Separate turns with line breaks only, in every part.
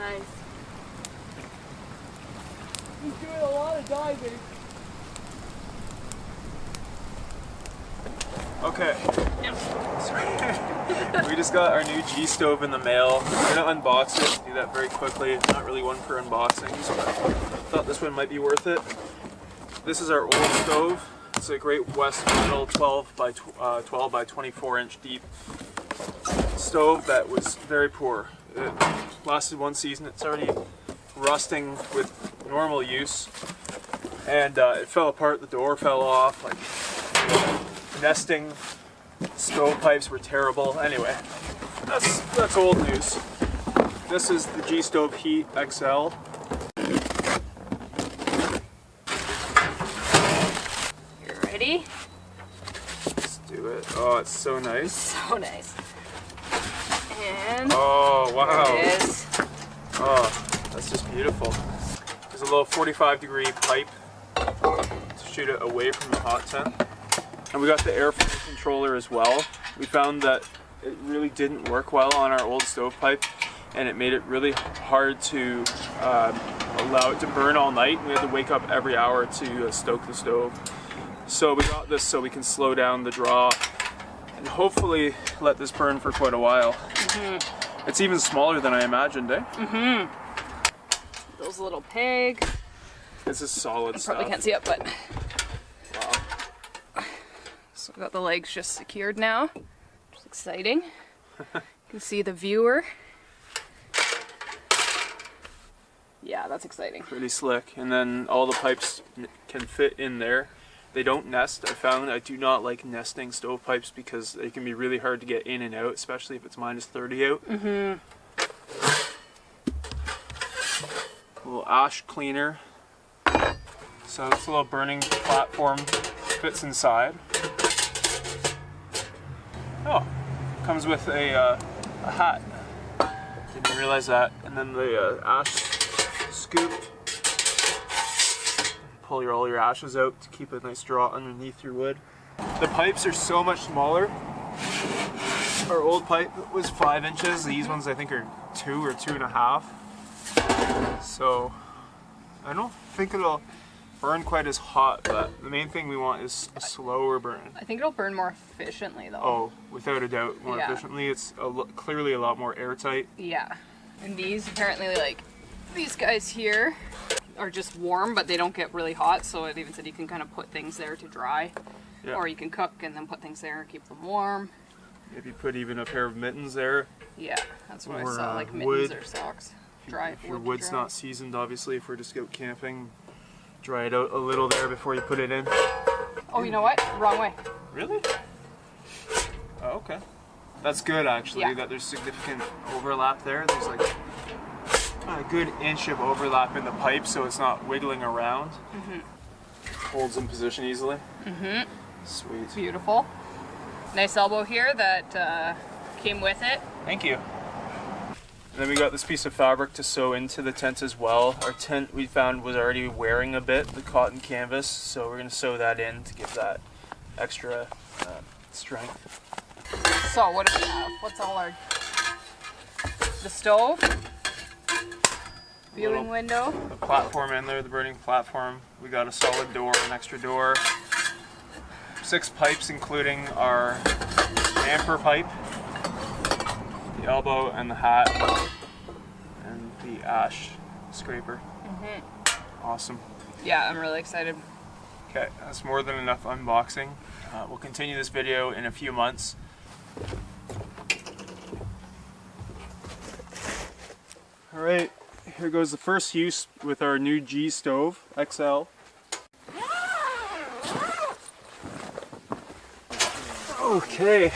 Nice.
He's doing a lot of diving. Okay. Yep. We just got our new G stove in the mail. We're gonna unbox it. Do that very quickly. It's not really one for unboxings, but I thought this one might be worth it. This is our old stove. It's a Great West metal 12 by 24 inch deep stove that was very poor. It lasted one season. It's already rusting with normal use, and it fell apart. The door fell off. Like, nesting stovepipes were terrible. Anyway, that's old news. This is the G Stove Heat XL.
You ready?
Let's do it. Oh, it's so nice.
So nice. And
oh wow.
there it is.
Oh, that's just beautiful. There's a little 45-degree pipe to shoot it away from the hot tent. And we got the airflow controller as well. We found that it really didn't work well on our old stovepipe, and it made it really hard to allow it to burn all night. We had to wake up every hour to stoke the stove. So we got this so we can slow down the draw and hopefully let this burn for quite a while. Mm-hmm. It's even smaller than I imagined, eh?
Mm-hmm. Those little pegs.
This is solid stuff.
Probably can't see it, but
wow.
So we've got the legs just secured now, which is exciting. You can see the viewer. Yeah, that's exciting.
Pretty slick. And then all the pipes can fit in there. They don't nest. I do not like nesting stovepipes because they can be really hard to get in and out, especially if it's minus 30 out.
Mm-hmm.
A little ash cleaner. So this little burning platform fits inside. Oh, comes with a hat. Didn't realize that. And then the ash scoop. Pull all your ashes out to keep a nice draw underneath your wood. The pipes are so much smaller. Our old pipe was 5 inches. These ones I think are 2 or 2.5. So I don't think it'll burn quite as hot, but the main thing we want is a slower burn.
I think it'll burn more efficiently though.
Oh, without a doubt, more efficiently. It's clearly a lot more airtight.
Yeah. And these apparently, like, these guys here are just warm, but they don't get really hot, so it even said you can kind of put things there to dry. Yeah. Or you can cook and then put things there and keep them warm.
Maybe put even a pair of mittens there.
Yeah, that's what I saw, like mittens or socks. Dry
if your wood's not seasoned, obviously, if we're just out camping, dry it out a little there before you put it in.
Oh, you know what? Wrong way.
Really? Oh, okay. That's good, actually, that there's significant overlap there. There's like a good inch of overlap in the pipe, so it's not wiggling around. Mm-hmm. Holds in position easily. Mm-hmm. Sweet.
Beautiful. Nice elbow here that came with it.
Thank you. And then we got this piece of fabric to sew into the tent as well. Our tent, we found, was already wearing a bit, the cotton canvas, so we're going to sew that in to give that extra strength.
So what do we have? What's all our... The stove? Viewing window?
The platform in there, the burning platform. We got a solid door, an extra door. 6 pipes including our damper pipe, the elbow and the hat, and the ash scraper. Mm-hmm. Awesome.
Yeah, I'm really excited.
Okay, that's more than enough unboxing. We'll continue this video in a few months. Alright, here goes the first use with our new G Stove XL. Okay.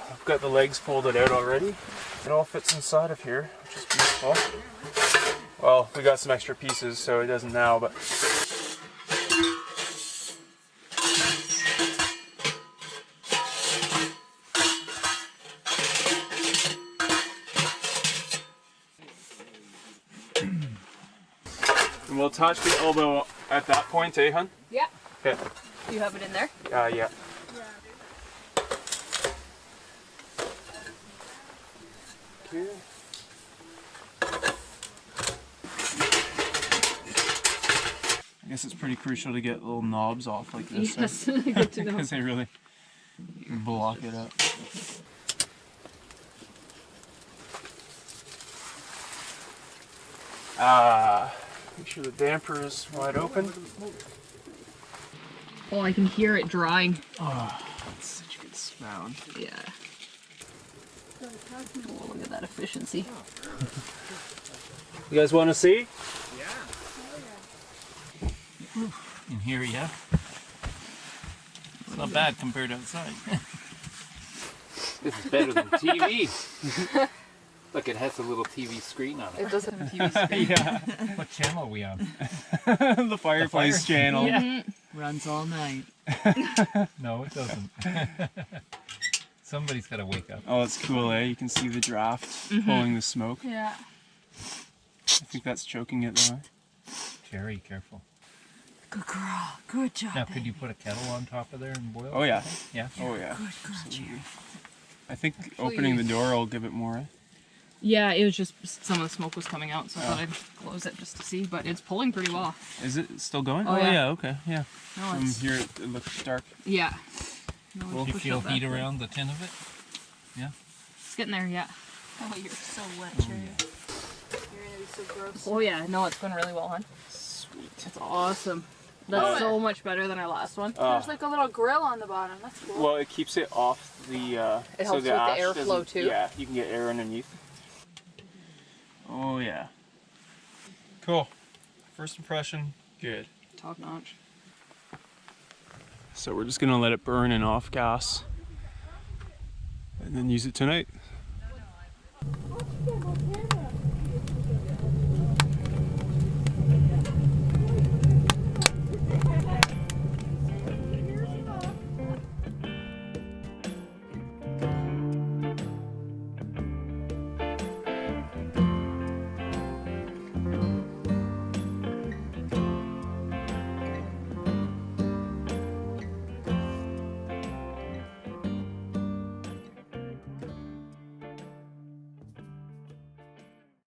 I've got the legs folded out already. It all fits inside of here, which is beautiful. Well, we got some extra pieces, so it doesn't now, but... And we'll attach the elbow at that point, eh, hun?
Yeah.
Okay.
Do you have it in there?
Yeah. here. I guess it's pretty crucial to get little knobs off like this.
Yes, good to know.
Because they really block it up. Make sure the damper is wide open.
Oh, I can hear it drying.
Oh, that's such a good sound.
Yeah. Oh, look at that efficiency.
You guys want to see?
In here, yeah. It's not bad compared to outside.
This is better than TV. Look, it has a little TV screen on it.
It does have a TV screen.
Yeah.
What channel are we on?
The fireplace channel.
Yeah.
Runs all night.
No, it doesn't. Somebody's got to wake up.
Oh, it's cool, eh? You can see the draft pulling the smoke.
Yeah.
I think that's choking it though.
Jerry, careful.
Good girl. Good job.
Now, could you put a kettle on top of there and boil?
Oh yeah.
Yeah.
Oh yeah.
Good girl, Jerry.
I think opening the door will give it more.
Yeah, it was just some of the smoke was coming out, so I thought I'd close it just to see, but it's pulling pretty well.
Is it still going?
Oh, yeah.
Okay, yeah.
No,
From
it's,
here it looks dark.
yeah. No,
Do you
push
feel
up that
heat
way.
around the tin of it? Yeah.
It's getting there, yeah.
Oh, you're so wet, Jerry. You're gonna be so gross.
Oh yeah, no, it's going really well, hon.
Sweet.
It's awesome. That's so much better than our last one.
There's like a little grill on the bottom. That's cool.
Well, it keeps it off the.
It helps
so
with the
ash
airflow,
doesn't-
too.
Yeah, you can get air underneath. Oh yeah. Cool. First impression, good.
Top notch.
So we're just gonna let it burn in off gas, and then use it tonight.